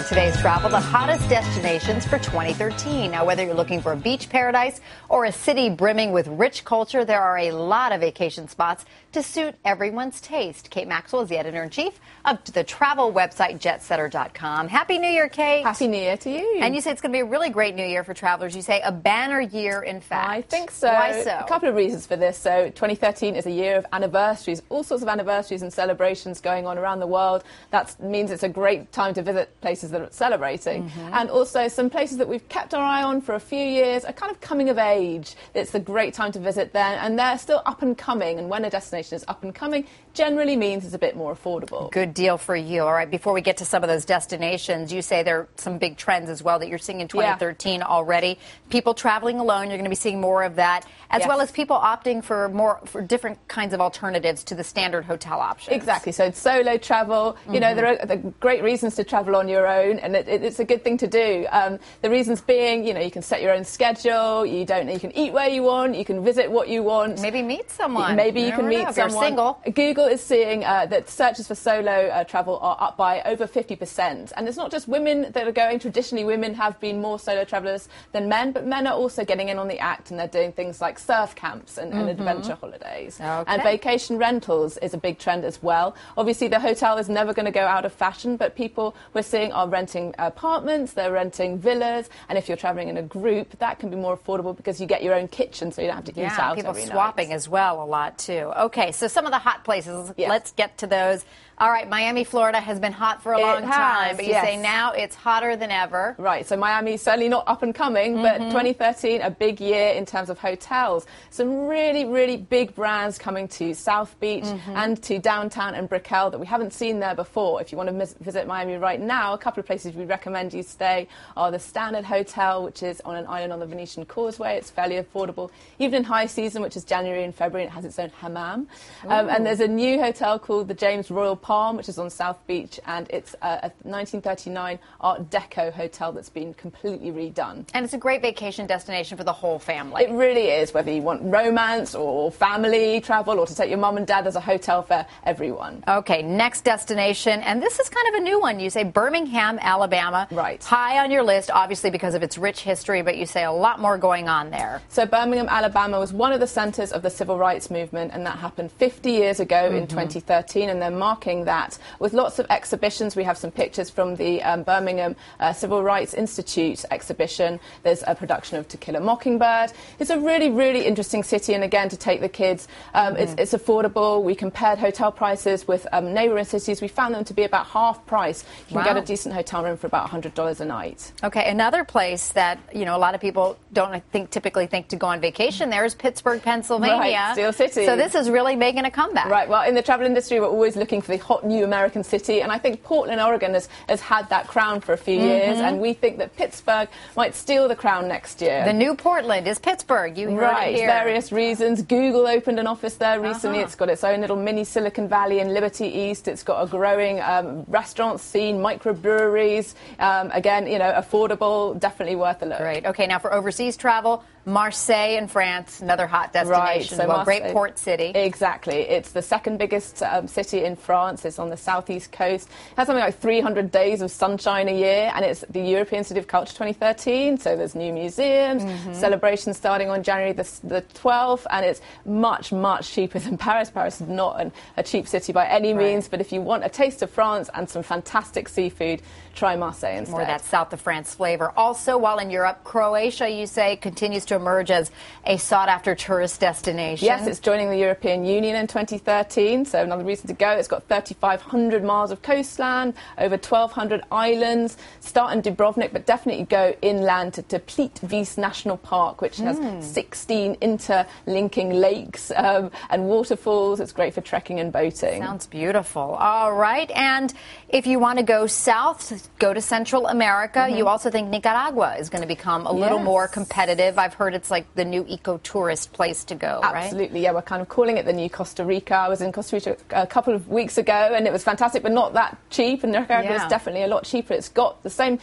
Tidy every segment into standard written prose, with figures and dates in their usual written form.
on today's travel, the hottest destinations for 2013. Now, whether you're looking for a beach paradise or a city brimming with rich culture, there are a lot of vacation spots to suit everyone's taste. Kate Maxwell is the editor-in-chief of the travel website jetsetter.com. Happy New Year, Kate. Happy New Year to you. And you say it's going to be a really great new year for travelers. You say a banner year, in fact. I think so. Why so? A couple of reasons for this. So 2013 is a year of anniversaries, all sorts of anniversaries and celebrations going on around the world. That means it's a great time to visit places that are celebrating. And also some places that we've kept our eye on for a few years are kind of coming of age. It's a great time to visit then, and they're still up and coming. And when a destination is up and coming, generally means it's a bit more affordable. Good deal for you. All right, before we get to some of those destinations, you say there are some big trends as well that you're seeing in 2013 already. People traveling alone, you're going to be seeing more of that, as well as people opting for different kinds of alternatives to the standard hotel options. Exactly. So it's solo travel. You know, there are great reasons to travel on your own, and it's a good thing to do. The reasons being, you know, you can set your own schedule. You can eat where you want. You can visit what you want. Maybe meet someone. Maybe you can meet someone. If you're single. Google is seeing that searches for solo travel are up by over 50%. And it's not just women that are going. Traditionally, women have been more solo travellers than men, but men are also getting in on the act, and they're doing things like surf camps and adventure holidays. And vacation rentals is a big trend as well. Obviously, the hotel is never going to go out of fashion, but people we're seeing are renting apartments, they're renting villas, and if you're travelling in a group, that can be more affordable because you get your own kitchen, so you don't have to eat out people every swapping night. As well a lot, too. Okay, so some of the hot places, let's get to those. All right, Miami, Florida has been hot for a long time, but you say now it's hotter than ever. Right, so Miami's certainly not up and coming, but 2013, a big year in terms of hotels. Some really, really big brands coming to South Beach and to downtown and Brickell that we haven't seen there before. If you want to visit Miami right now, a couple of places we recommend you stay are the Standard Hotel, which is on an island on the Venetian Causeway. It's fairly affordable. Even in high season, which is January and February, it has its own hammam. And there's a new hotel called the James Royal Palm, which is on South Beach, and it's a 1939 Art Deco hotel that's been completely redone. And it's a great vacation destination for the whole family. It really is, whether you want romance or family travel or to take your mum and dad, there's a hotel for everyone. Okay, next destination, and this is kind of a new one. You say Birmingham, Alabama. Right. High on your list, obviously because of its rich history, but you say a lot more going on there. So Birmingham, Alabama was one of the centres of the civil rights movement, and that happened 50 years ago in 2013, and they're marking that with lots of exhibitions. We have some pictures from the Birmingham Civil Rights Institute exhibition. There's a production of To Kill a Mockingbird. It's a really, really interesting city, and again, to take the kids, it's affordable. We compared hotel prices with neighbouring cities. We found them to be about half price. You can get a decent hotel room for about $100 a night. Okay, another place that, you know, a lot of people don't typically think to go on vacation there is Pittsburgh, Pennsylvania. Right, Steel City. So this is really making a comeback. Right, well, in the travel industry, we're always looking for the hot new American city, and I think Portland, Oregon has had that crown for a few years, and we think that Pittsburgh might steal the crown next year. The new Portland is Pittsburgh. You heard it here. Various reasons. Google opened an office there recently. It's got its own little mini Silicon Valley in Liberty East. It's got a growing restaurant scene, microbreweries. Again, you know, affordable, definitely worth a look. Great. Okay, now for overseas travel, Marseille in France, another hot destination. Right, so great port city. Exactly. It's the second biggest city in France. It's on the southeast coast. It has something like 300 days of sunshine a year, and it's the European City of Culture 2013. So there's new museums, celebrations starting on January the 12th, and it's much, much cheaper than Paris. Paris is not a cheap city by any means, but if you want a taste of France and some fantastic seafood, try Marseille instead. More of that south of France flavor. Also, while in Europe, Croatia, you say, continues to emerge as a sought-after tourist destination. Yes, it's joining the European Union in 2013, so another reason to go. It's got 3,500 miles of coastline, over 1,200 islands. Start in Dubrovnik, but definitely go inland to Plitvice National Park, which has 16 interlinking lakes and waterfalls. It's great for trekking and boating. Sounds beautiful. All right, and if you want to go south, go to Central America. You also think Nicaragua is going to become a little more competitive. I've heard heard it's like the new eco-tourist place to go, right? Absolutely, yeah. We're kind of calling it the new Costa Rica. I was in Costa Rica a couple of weeks ago, and it was fantastic, but not that cheap. And Nicaragua is definitely a lot cheaper. It's got the same,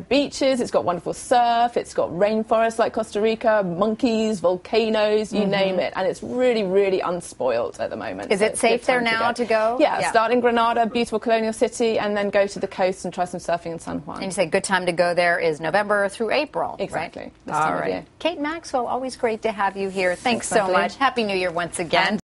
beaches. It's got wonderful surf. It's got rainforests like Costa Rica, monkeys, volcanoes, you name it. And it's really, really unspoilt at the moment. Is it safe there now to go? Yeah, start in Granada, beautiful colonial city, and then go to the coast and try some surfing in San Juan. And you say good time to go there is November through April, exactly. Right? All right. Kate Maxwell, always great to have you here. Thanks so much. Happy New Year once again.